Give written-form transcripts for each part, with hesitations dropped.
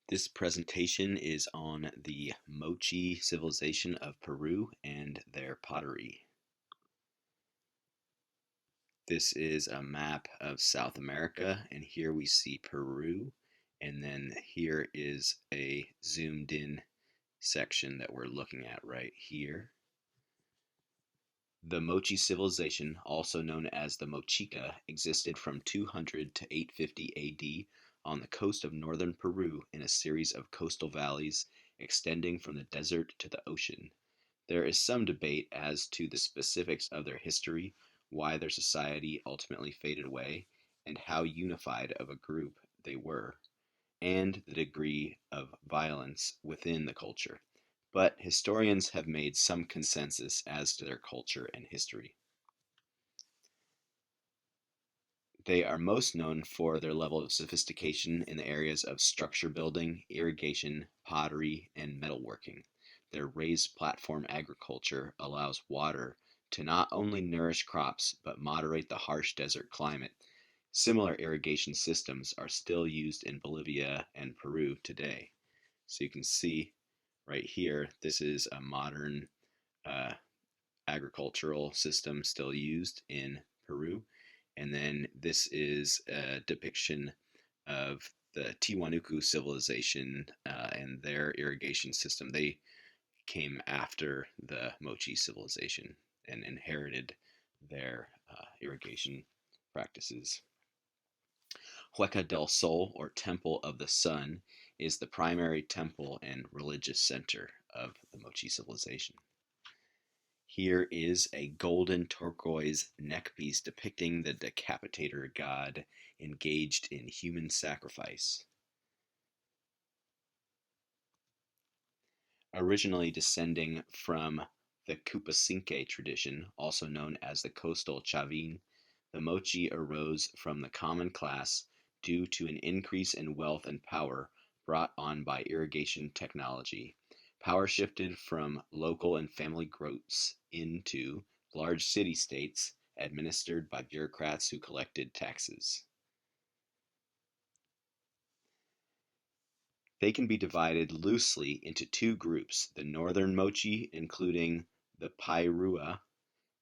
This presentation is on the Mochi Civilization of Peru and their pottery. This is a map of South America, and here we see Peru, and then here is a zoomed in section that we're looking at right here. The Mochi Civilization, also known as the Mochica, existed from 200 to 850 AD on the coast of northern Peru in a series of coastal valleys extending from the desert to the ocean. There is some debate as to the specifics of their history, why their society ultimately faded away, and how unified of a group they were, and the degree of violence within the culture. But historians have made some consensus as to their culture and history. They are most known for their level of sophistication in the areas of structure building, irrigation, pottery, and metalworking. Their raised platform agriculture allows water to not only nourish crops but moderate the harsh desert climate. Similar irrigation systems are still used in Bolivia and Peru today. So you can see right here, this is a modern uh, agricultural system still used in Peru. And then this is a depiction of the Tiwanuku civilization and their irrigation system. They came after the Mochi civilization and inherited their irrigation practices. Hueca del Sol, or Temple of the Sun, is the primary temple and religious center of the Mochi civilization. Here is a golden turquoise neckpiece depicting the decapitator god engaged in human sacrifice. Originally descending from the Kupasinke tradition, also known as the coastal Chavin, the Mochi arose from the common class due to an increase in wealth and power brought on by irrigation technology. Power shifted from local and family groups into large city-states administered by bureaucrats who collected taxes. They can be divided loosely into two groups: the northern Mochi, including the Pairua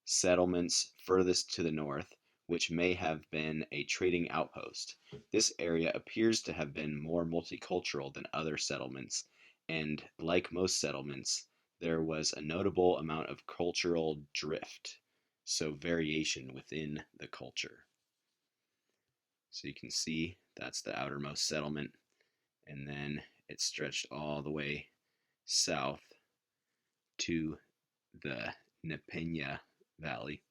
settlements furthest to the north, which may have been a trading outpost. This area appears to have been more multicultural than other settlements, and like most settlements, there was a notable amount of cultural drift, so variation within the culture. So you can see that's the outermost settlement, and then it stretched all the way south to the Nepena Valley.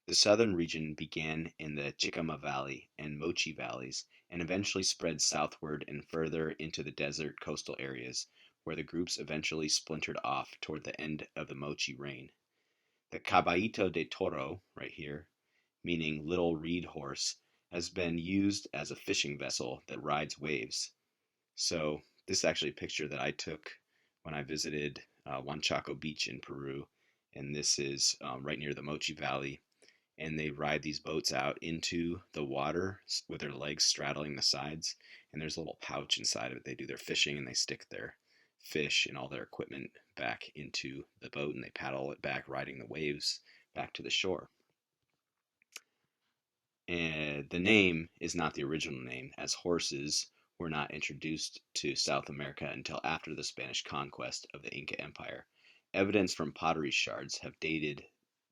The southern region began in the Chicama Valley and Mochi valleys, and eventually spread southward and further into the desert coastal areas, where the groups eventually splintered off toward the end of the Mochi reign. The Caballito De Toro, right here, meaning little reed horse, has been used as a fishing vessel that rides waves. So this is actually a picture that I took when I visited Huanchaco Beach in Peru, and this is right near the Mochi Valley, and they ride these boats out into the water with their legs straddling the sides, and there's a little pouch inside of it. They do their fishing and they stick their fish and all their equipment back into the boat, and they paddle it back, riding the waves back to the shore. And the name is not the original name, as horses were not introduced to South America until after the Spanish conquest of the Inca Empire. Evidence from pottery shards have dated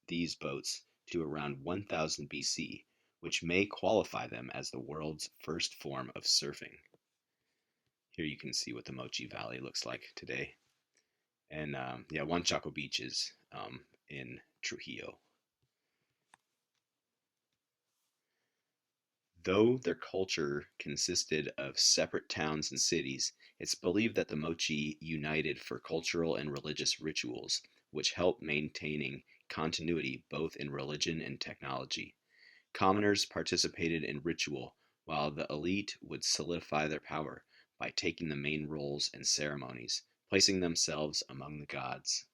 these boats to around 1000 BC, which may qualify them as the world's first form of surfing. Here you can see what the Mochi Valley looks like today. And yeah, Huanchaco Beach is in Trujillo. Though their culture consisted of separate towns and cities, it's believed that the Mochi united for cultural and religious rituals, which helped maintaining continuity both in religion and technology. Commoners participated in ritual, while the elite would solidify their power by taking the main roles in ceremonies, placing themselves among the gods.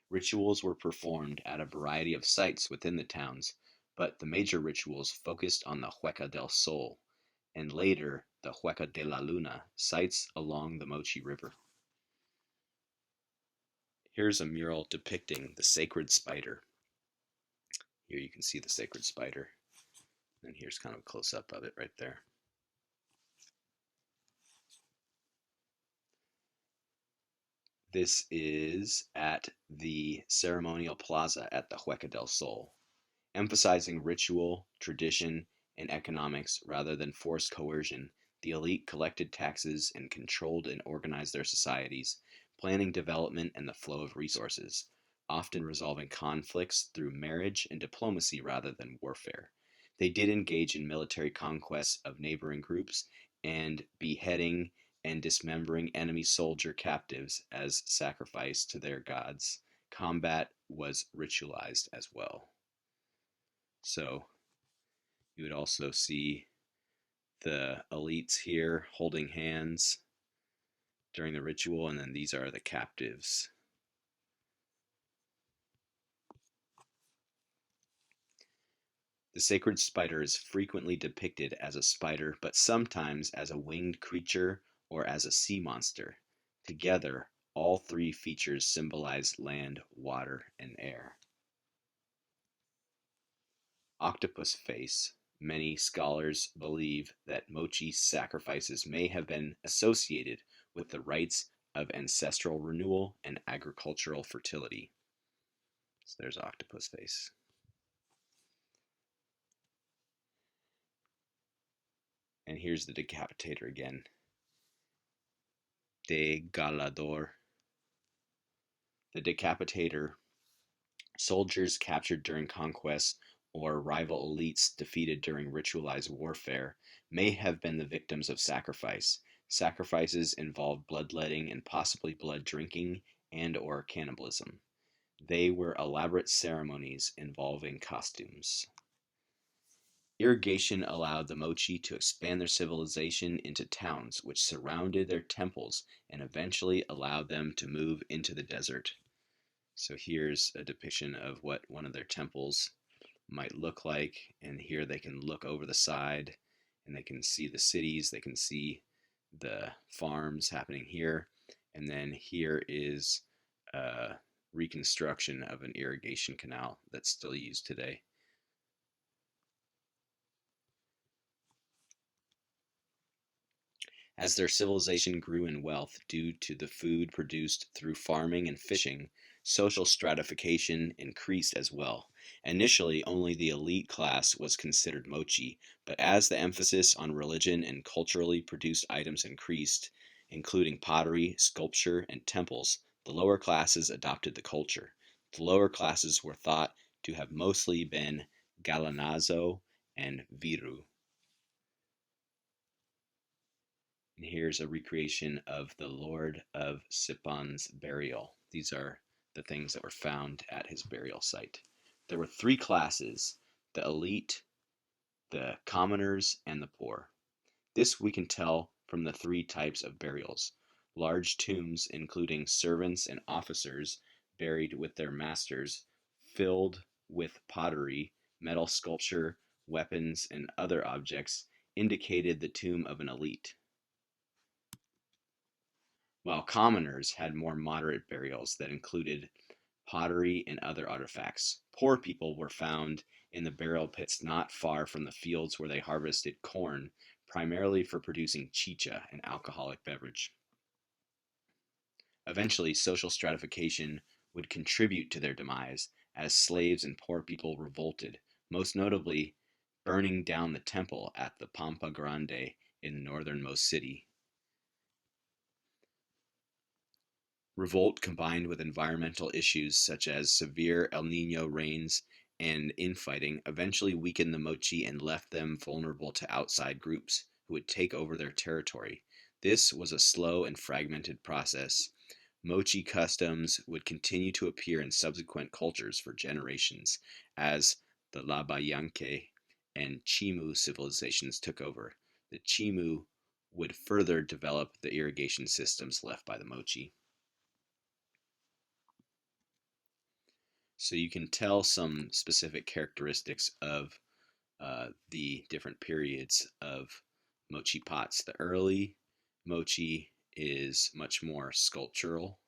Rituals were performed at a variety of sites within the towns, but the major rituals focused on the Hueca del Sol and later the Hueca de la Luna sites along the Mochi River. Here's a mural depicting the sacred spider. Here you can see the sacred spider, and here's kind of a close-up of it right there. This is at the ceremonial plaza at the Hueca del Sol, emphasizing ritual, tradition, and economics rather than forced coercion. The elite collected taxes and controlled and organized their societies, planning development and the flow of resources, often resolving conflicts through marriage and diplomacy rather than warfare. They did engage in military conquests of neighboring groups and beheading and dismembering enemy soldier captives as sacrifice to their gods. Combat was ritualized as well. So you would also see the elites here holding hands during the ritual, and then these are the captives. The sacred spider is frequently depicted as a spider, but sometimes as a winged creature or as a sea monster. Together, all three features symbolize land, water, and air. Octopus Face. Many scholars believe that Mochi sacrifices may have been associated with the rites of ancestral renewal and agricultural fertility. So there's Octopus Face. And here's the decapitator again. Degalador. The decapitator, soldiers captured during conquest or rival elites defeated during ritualized warfare, may have been the victims of sacrifice. Sacrifices involved bloodletting and possibly blood drinking and or cannibalism. They were elaborate ceremonies involving costumes. Irrigation allowed the Mochi to expand their civilization into towns which surrounded their temples and eventually allowed them to move into the desert. So here's a depiction of what one of their temples might look like, and here they can look over the side and they can see the cities, they can see the farms happening here, and then here is a reconstruction of an irrigation canal that's still used today. As their civilization grew in wealth due to the food produced through farming and fishing, social stratification increased as well. Initially, only the elite class was considered mochi, but as the emphasis on religion and culturally produced items increased, including pottery, sculpture, and temples, the lower classes adopted the culture. The lower classes were thought to have mostly been galanazo and viru. And here's a recreation of the Lord of Sipon's burial. These are the things that were found at his burial site. There were three classes: the elite, the commoners, and the poor. This we can tell from the three types of burials. Large tombs, including servants and officers buried with their masters, filled with pottery, metal sculpture, weapons, and other objects, indicated the tomb of an elite, while commoners had more moderate burials that included pottery and other artifacts. Poor people were found in the burial pits not far from the fields where they harvested corn, primarily for producing chicha, an alcoholic beverage. Eventually, social stratification would contribute to their demise as slaves and poor people revolted, most notably burning down the temple at the Pampa Grande in the northernmost city. Revolt combined with environmental issues such as severe El Nino rains and infighting eventually weakened the Mochi and left them vulnerable to outside groups who would take over their territory. This was a slow and fragmented process. Mochi customs would continue to appear in subsequent cultures for generations as the Labayanque and Chimu civilizations took over. The Chimu would further develop the irrigation systems left by the Mochi. So you can tell some specific characteristics of the different periods of mochi pots. The early mochi is much more sculptural.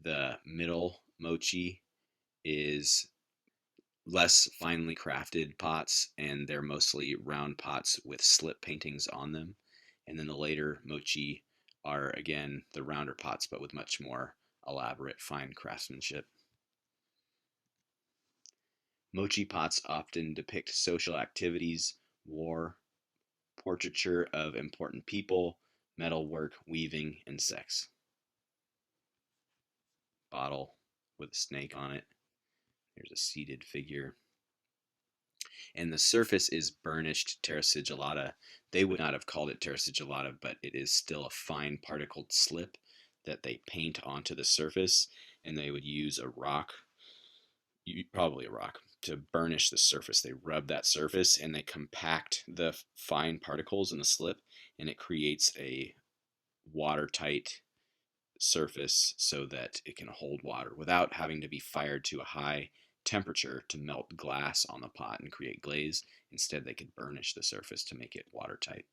The middle mochi is less finely crafted pots, and they're mostly round pots with slip paintings on them. And then the later mochi are again the rounder pots, but with much more elaborate fine craftsmanship. Mochi pots often depict social activities, war, portraiture of important people, metalwork, weaving, and sex. Bottle with a snake on it. There's a seated figure. And the surface is burnished terra sigillata. They would not have called it terra sigillata, but it is still a fine particled slip that they paint onto the surface, and they would use a rock, probably a rock, to burnish the surface. They rub that surface and they compact the fine particles in the slip, and it creates a watertight surface so that it can hold water without having to be fired to a high temperature to melt glass on the pot and create glaze. Instead, they could burnish the surface to make it watertight.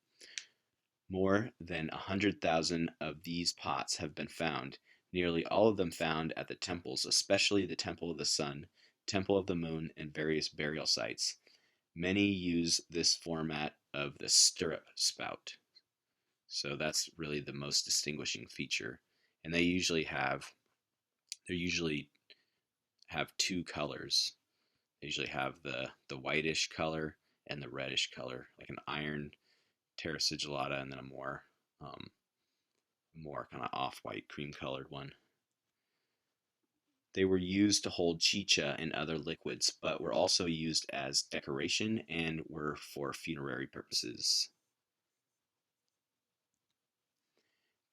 More than 100,000 of these pots have been found, nearly all of them found at the temples, especially the Temple of the Sun, Temple of the Moon, and various burial sites. Many use this format of the stirrup spout. So that's really the most distinguishing feature. And they usually have two colors. They usually have the whitish color and the reddish color, like an iron terra sigillata, and then a more kind of off-white cream colored one. They were used to hold chicha and other liquids, but were also used as decoration and were for funerary purposes.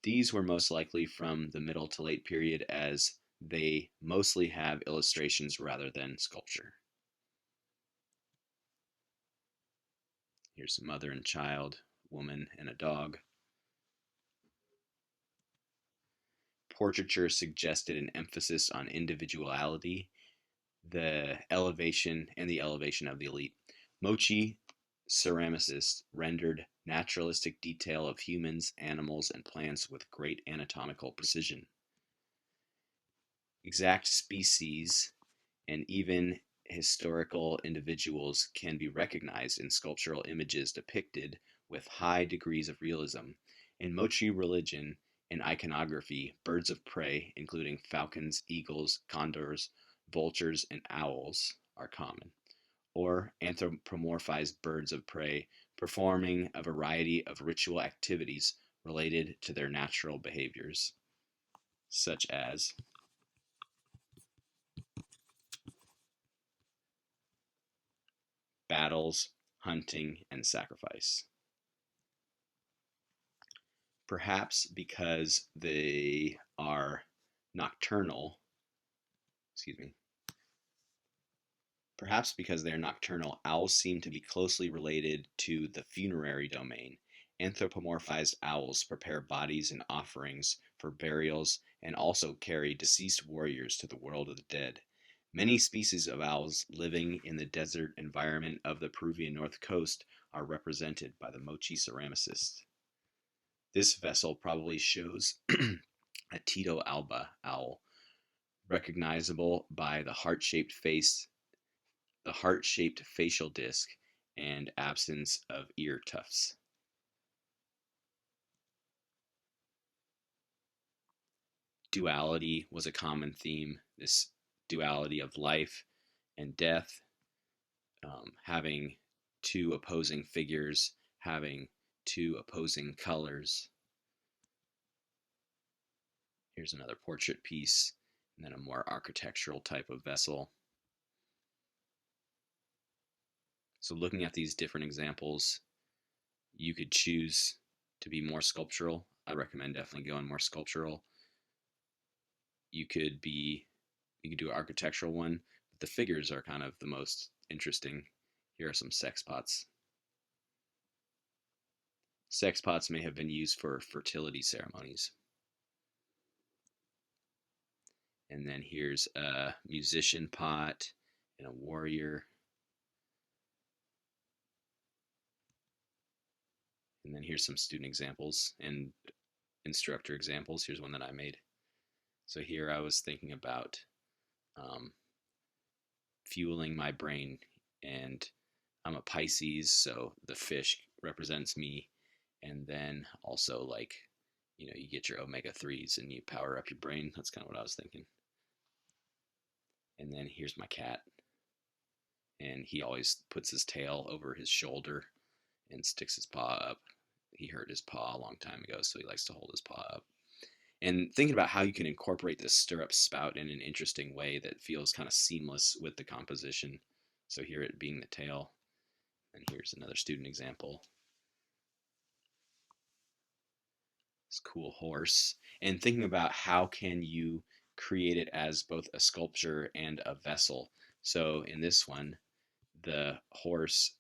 These were most likely from the middle to late period, as they mostly have illustrations rather than sculpture. Here's a mother and child, woman and a dog. Portraiture suggested an emphasis on individuality, the elevation of the elite. Mochi ceramicists rendered naturalistic detail of humans, animals, and plants with great anatomical precision. Exact species and even historical individuals can be recognized in sculptural images depicted with high degrees of realism. In Mochi religion and iconography, birds of prey, including falcons, eagles, condors, vultures, and owls, are common, or anthropomorphized birds of prey performing a variety of ritual activities related to their natural behaviors, such as battles, hunting, and sacrifice. Perhaps because they are nocturnal, owls seem to be closely related to the funerary domain. Anthropomorphized owls prepare bodies and offerings for burials and also carry deceased warriors to the world of the dead. Many species of owls living in the desert environment of the Peruvian north coast are represented by the Mochi ceramicist. This vessel probably shows a Tito alba owl, recognizable by the heart-shaped face, the heart-shaped facial disc, and absence of ear tufts. Duality was a common theme, this duality of life and death, having two opposing figures, having two opposing colors. Here's another portrait piece, and then a more architectural type of vessel. So looking at these different examples, you could choose to be more sculptural. I recommend definitely going more sculptural. You could do an architectural one, but the figures are kind of the most interesting. Here are some sex pots. Sex pots may have been used for fertility ceremonies. And then here's a musician pot and a warrior. And then here's some student examples and instructor examples. Here's one that I made. So here I was thinking about um, fueling my brain, and I'm a Pisces, so the fish represents me. And then also, like, you get your omega 3s and you power up your brain. That's kind of what I was thinking. And then here's my cat, and he always puts his tail over his shoulder and sticks his paw up. He hurt his paw a long time ago, so he likes to hold his paw up. And thinking about how you can incorporate this stirrup spout in an interesting way that feels kind of seamless with the composition. So here it being the tail, and here's another student example. This cool horse. And thinking about how can you create it as both a sculpture and a vessel. So in this one, the horse,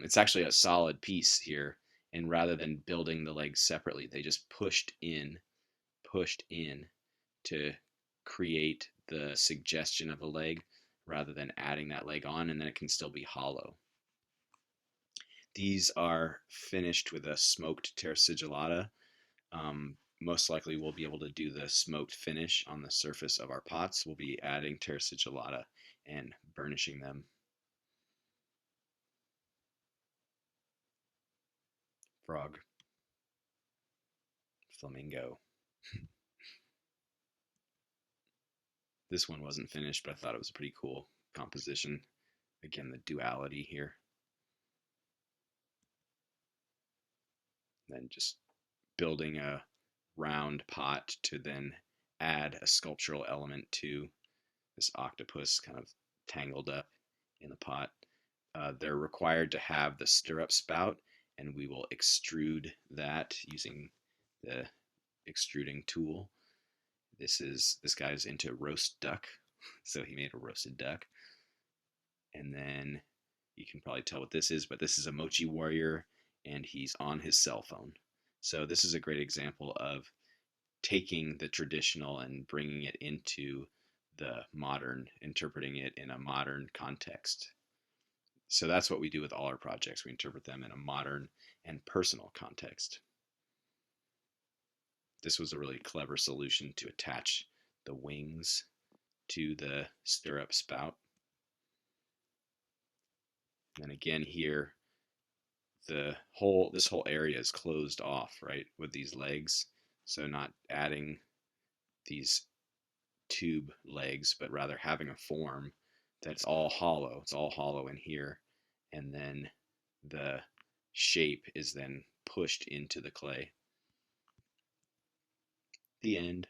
it's actually a solid piece here. And rather than building the legs separately, they just pushed in to create the suggestion of a leg rather than adding that leg on, and then it can still be hollow. These are finished with a smoked terra sigillata. Most likely we'll be able to do the smoked finish on the surface of our pots. We'll be adding terra sigillata and burnishing them. Frog. Flamingo. This one wasn't finished, but I thought it was a pretty cool composition. Again, the duality here. Then just building a round pot to then add a sculptural element to this octopus kind of tangled up in the pot. They're required to have the stirrup spout, and we will extrude that using the extruding tool. This guy's into roast duck, so he made a roasted duck. And then you can probably tell what this is, but this is a Mochi warrior, and he's on his cell phone. So this is a great example of taking the traditional and bringing it into the modern, interpreting it in a modern context. So that's what we do with all our projects. We interpret them in a modern and personal context. This was a really clever solution to attach the wings to the stirrup spout. And again here, this whole area is closed off, right, with these legs. So not adding these tube legs, but rather having a form that's all hollow. It's all hollow in here. And then the shape is then pushed into the clay. The end.